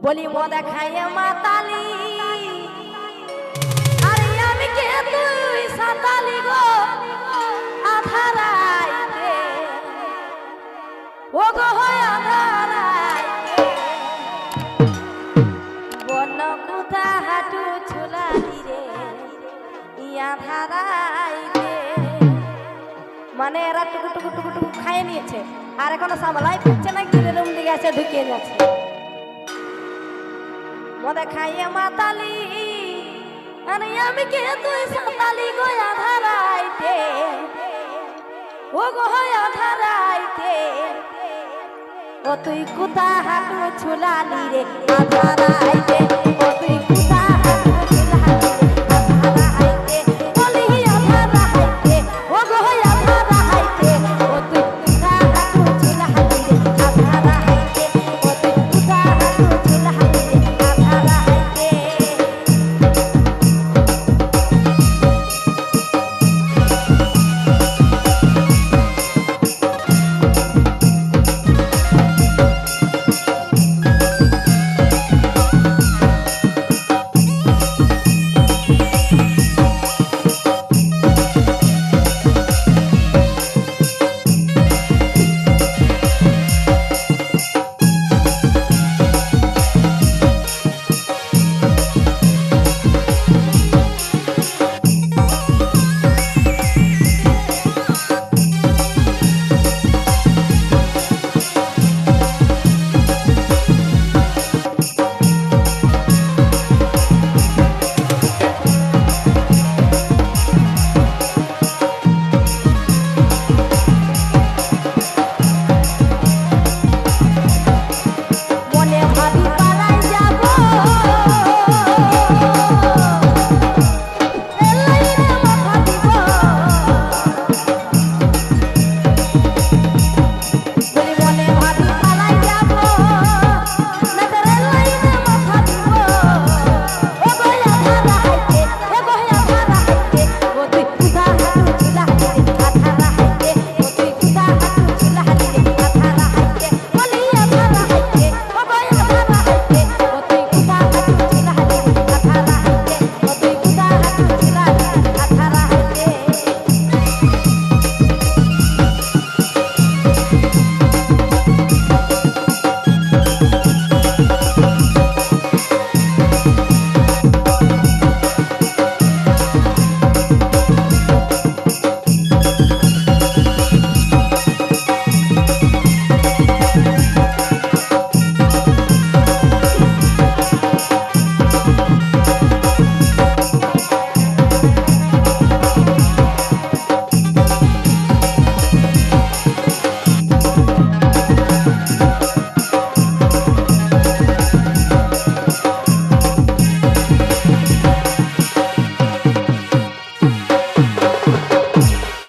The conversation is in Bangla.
বলি মদা খাইয়ে মাতালি আরে আমি কে তুই সাতালি গো আধারাইতে ও গো হয় আধারাইতে বন কুতা হাঁটু ছুলালি রে ইয়া ধারাইতে মানে এরা টুকু টুকু টুকু টুকু খাইয়ে নিয়েছে আর এখনো সামলাই ফিরছে না গিরে রুম দিকে এসে ঢুকিয়ে যাচ্ছে মদা খাইয়ে মাতালি আরে আমি কে তুই সাতালি গো আধারাইতে ও গো আধারাইতে ও তুই কুতা হাঁটু ছুলালি রে আধারাইতে